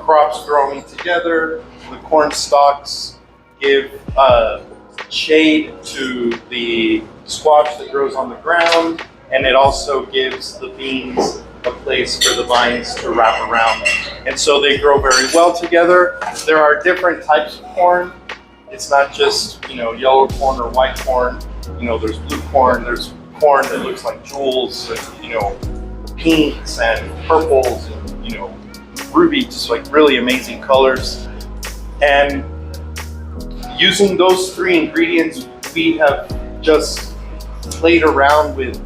crops growing together. The corn stalks give shade to the squash that grows on the ground, and it also gives the beans a place for the vines to wrap around. And so they grow very well together. There are different types of corn. It's not just, yellow corn or white corn. There's blue corn, there's corn that looks like jewels, and, pinks and purples and, ruby, just like really amazing colors. And using those three ingredients, we have just played around with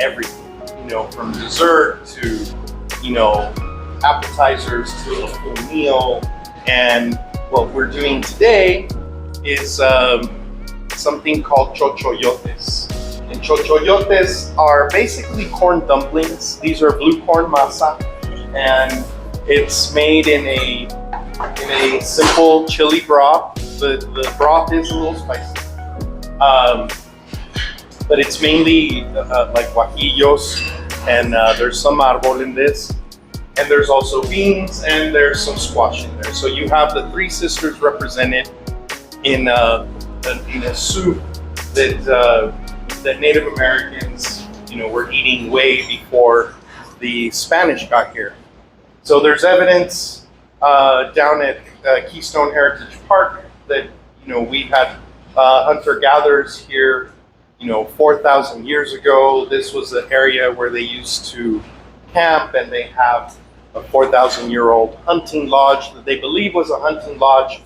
everything, from dessert to, appetizers to a full meal. And what we're doing today is something called chochoyotes. And chochoyotes are basically corn dumplings. These are blue corn masa, and it's made in a simple chili broth. The broth is a little spicy, but it's mainly like guajillos, and there's some árbol in this, and there's also beans, and there's some squash in there. So you have the three sisters represented in a soup that Native Americans, were eating way before the Spanish got here. So there's evidence down at Keystone Heritage Park that we had hunter-gatherers here 4,000 years ago. This was an area where they used to camp, and they have a 4,000-year-old hunting lodge that they believe was a hunting lodge,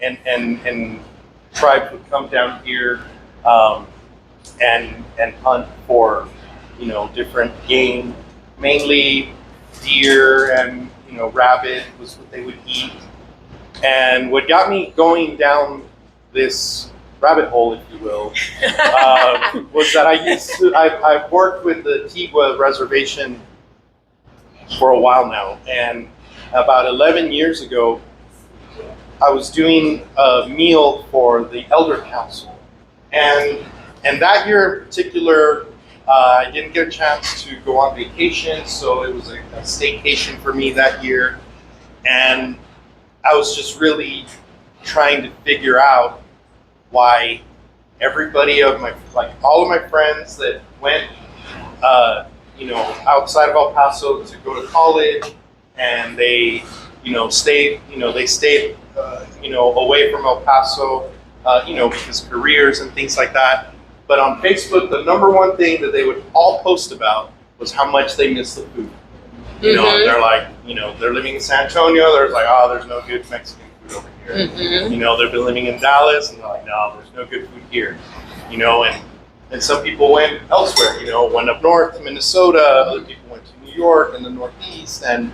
and tribes would come down here and hunt for different game, mainly deer and rabbit was what they would eat. And what got me going down this rabbit hole, if you will, was that I've worked with the Tigua Reservation for a while now, and about 11 years ago, I was doing a meal for the Elder Council, and that year in particular, I didn't get a chance to go on vacation, so it was a staycation for me that year, and I was just really trying to figure out why everybody all of my friends that went, outside of El Paso to go to college, and they, stayed away from El Paso, because careers and things like that. But on Facebook, the number one thing that they would all post about was how much they miss the food. They're like, they're living in San Antonio. They're like, oh, there's no good Mexican food over here. They've been living in Dallas, and they're like, no, there's no good food here. And some people went elsewhere. Went up north to Minnesota. Other people went to New York and the Northeast. And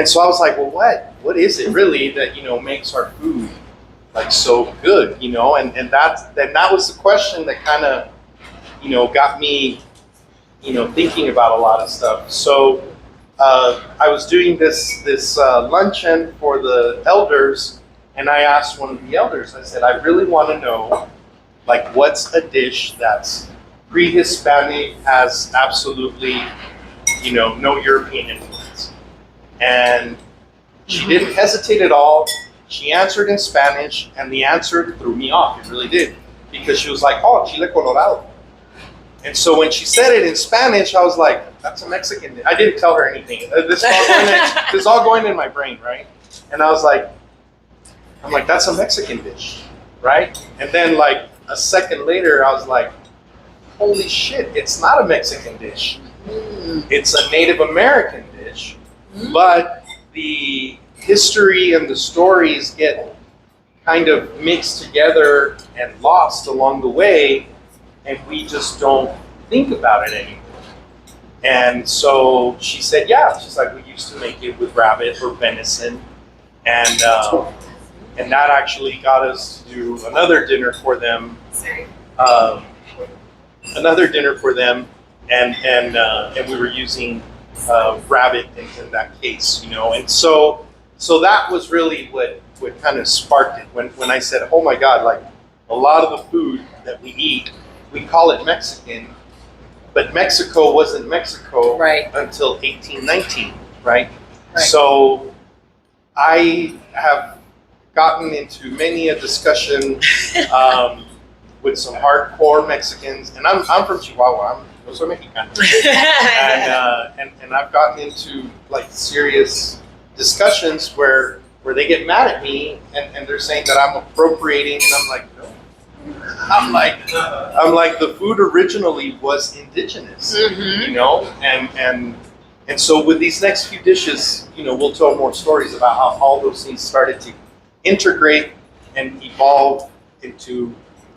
so I was like, well, what is it really that makes our food like so good? And that was the question that kind of got me thinking about a lot of stuff. So I was doing this luncheon for the elders, and I asked one of the elders, I said, I really want to know, like, what's a dish that's pre-Hispanic, has absolutely, no European influence? And she didn't hesitate at all. She answered in Spanish, and the answer threw me off. It really did, because she was like, oh, chile colorado. And so when she said it in Spanish, I was like, that's a Mexican dish. I didn't tell her anything. This is all going in my brain, right? And I was like, that's a Mexican dish, right? And then like a second later, I was like, holy shit, it's not a Mexican dish. It's a Native American dish, but the history and the stories get kind of mixed together and lost along the way, and we just don't think about it anymore. And so she said, yeah, she's like, we used to make it with rabbit or venison, and that actually got us to do another dinner for them. And we were using rabbit in that case, and so that was really what kind of sparked it when I said, oh my God, like a lot of the food that we eat, we call it Mexican, but Mexico wasn't Mexico until 1819, right? Right. So I have gotten into many a discussion with some hardcore Mexicans, and I'm from Chihuahua. Yo soy mexicano. And I've gotten into like serious discussions where they get mad at me and they're saying that I'm appropriating, and I'm like, no. I'm like the food originally was indigenous, you know, and so with these next few dishes, you know, we'll tell more stories about how all those things started to integrate and evolve into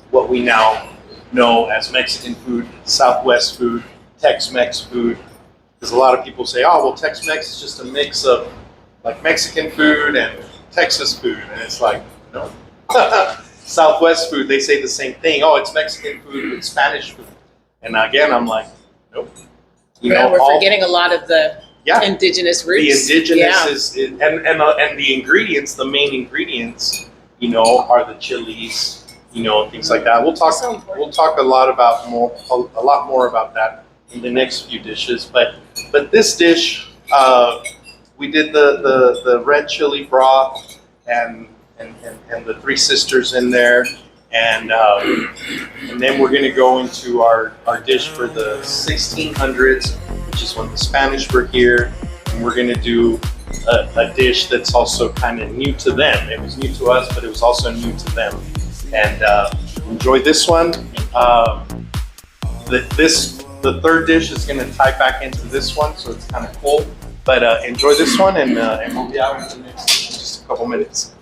what we now know as Mexican food, Southwest food, Tex-Mex food. Because a lot of people say, oh, well, Tex-Mex is just a mix of like Mexican food and Texas food. And it's like, no. Southwest food, they say the same thing. Oh, it's Mexican food with Spanish food. And again, I'm like, nope. We're forgetting a lot of the indigenous roots. The indigenous is and the ingredients, the main ingredients, you know, are the chilies, you know, things like that. We'll talk a lot more about that in the next few dishes. But this dish, we did the red chili broth and the Three Sisters in there, and then we're going to go into our dish for the 1600s, which is when the Spanish were here, and we're going to do a dish that's also kind of new to them. It was new to us, but it was also new to them. And enjoy this one. The third dish is going to tie back into this one, so it's kind of cool. But enjoy this one, and we'll be out in the next just a couple minutes.